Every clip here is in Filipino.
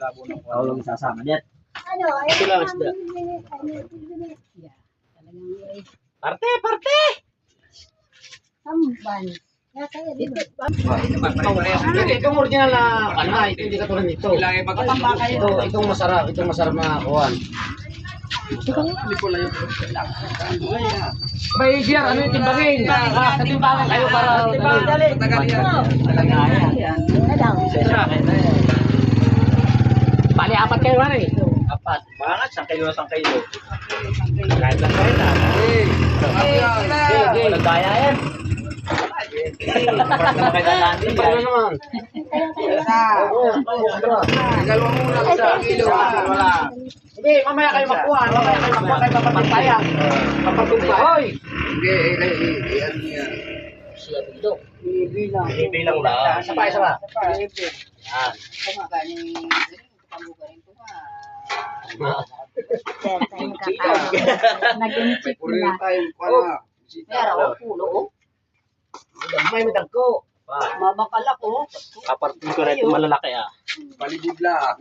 Tawag sasama diyan. Ano? Ito lang isda. Parte, parte! Tamban. Dito. Itong original na kanay, ito hindi katulad nito. Itong masarap na kuhan. May share, ano yung timbangin? Katimbangan kayo para bali, apat kayo man eh. Apat. Bakit? 1 kilo. Kahit lang kayo na. Walang daya yan. Paano naman? Hindi, mamaya kayo makuha. Kayo papataya. Papatugpa. Hoy! Siya dito. Bilang lang. Isa pa. Yan. Nag-inchip na. Meron ako pulo. May ko. Mabakala ko. Kapartin ko rin itong malalaki ah. Palibig lang.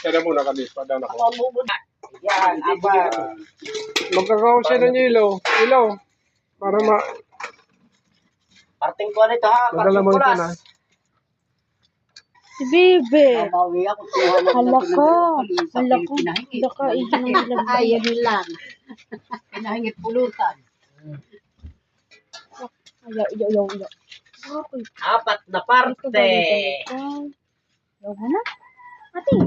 Kaya muna kami, padaan ako. Yan, aba. Magkakaon siya ng ilaw. Para Parting ko nito ha. Parting madalaman kulas. ka na. Si Bebe. Mabawi ako. Halaka, iyan ang ilan. Ayan lang. Pinahingit pulutan. Ayaw. Okay. 4 na parte. Ayaw mo na? Ate.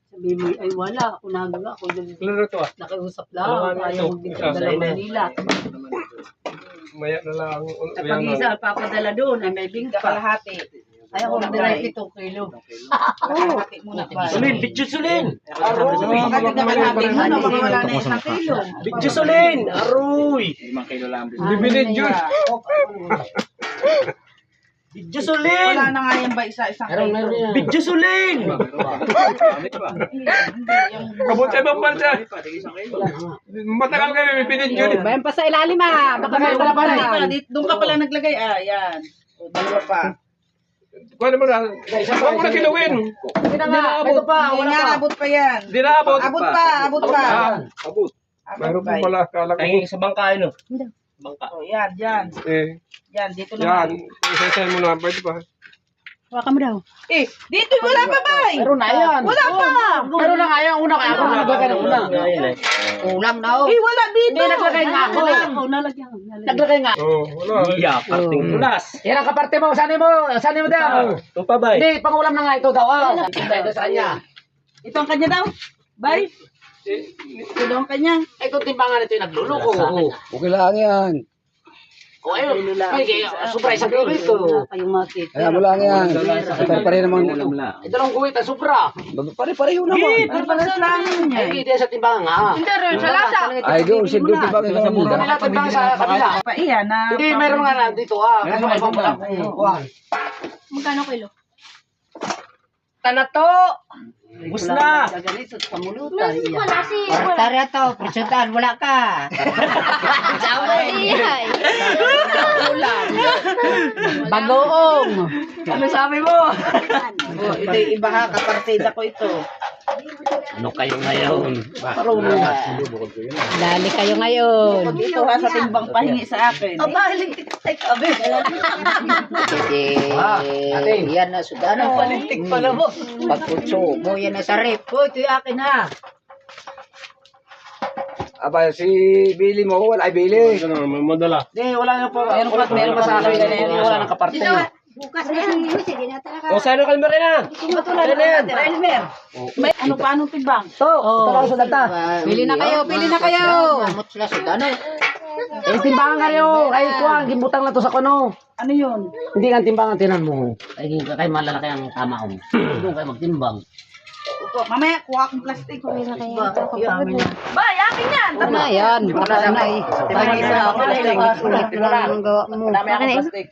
Sabi mo, ay wala. Ako nagawa. Ako Lalo to ah. nakiusap lang. Dalawa na Ayaw ito. magdala Manila. Maya na lang. Sa pag-isa, papadala doon. Ay may bingka. Kalahati. Ay ako nagdala 7 kilo. Kalahati muna ba? Sulin, bityo sulin. Bakit nakalahati mo na makawala na 1 kilo? Bityo sulin. Aroy. Bibili yun. Bityo sulin. Wala na nga yan ba isa-isang kilo? Bityo sulin. Kabot sa ibang bansa. Matagal kayo, bibili yun. Bayan pa sa ilalim Baka may Pala, doon ka pala naglagay. Yan. O, dalawa pa. Kuha naman na. Huwag mo na kinuwin. Hindi na nga. Ito pa. Wala pa. Abot pa yan. Di na abot. Abot pa. Abot. Mayroon po pala. Kala ko. Kaya sa bangka no. Bangka. O, yan. Yan, dito Yan. naman. Isa-isa mo na. Pwede pa. Waka mo daw. Dito wala pa ba? Meron na yan. Wala pa. Meron na nga yan. Una kaya ako naglagay ng una. Kulang na oh. Wala dito. Hindi, naglagay nga ako. Nalagyan. Naglagay nga. Oo, wala. Yeah, parting tulas. Yan ang kaparte mo. Saan mo daw? Ito pa ba? Hindi, pangulam na nga ito daw. Ito sa kanya. Ito ang kanya daw. Bay. Ito daw ang kanya. Ito timbangan ito yung nagluluko. Okay lang yan. O ayun, sobra isang kilo ito. Kayong makit. Kaya mo lang yan. Pare-pare naman. Ito lang guhit, ang sobra. Pare-pareho naman. Ano ba sa langin niya? Ay, hindi sa timbangan nga. Hindi rin, sa lasa. Ay, doon. Sino di ba kayo Ito nila timbangan sa kabila. Pa iya na. Hindi, meron nga na dito. Kasi may pamula. Magkano kilo? Tanato! Bus na! Ganito, pamulutan. Wala si... Tara to, presuntan, wala ka. Bagoong. Ano sabi mo? Ito yung iba ha, kapartida ko ito. Ano kayo ngayon? Dali kayo ngayon. Ito ha, sa timbang pahingi sa akin. Ay, kabe. Yan na, sudano. Palintik pala mo. Pagkutso mo, yan na sa rep. Oh, ito yung akin ha. Aba, si Billy mo. Wala ay Billy. Madala. Hindi, wala na po. Meron pa sa akin. Wala nang kaparte. Bukas na yan. Sige na talaga. O, saan ang kalmar na? Matulad na natin. Elmer. Ano pa, anong timbang? Ito lang sa data. Pili na kayo. Amot sila sudano. Eh, timbangan kayo. Ay, kuha, gimbutang na to sa kono. Ano yun? Hindi nga timbangan, tinan mo. Ay, kay malalaki ang tama ko. Doon kayo magtimbang. Mamaya, kuha akong plastic. Ba, akin yan. Ano yan? Wala na eh. Ulit lang ang gawa mo. Marami akong plastic.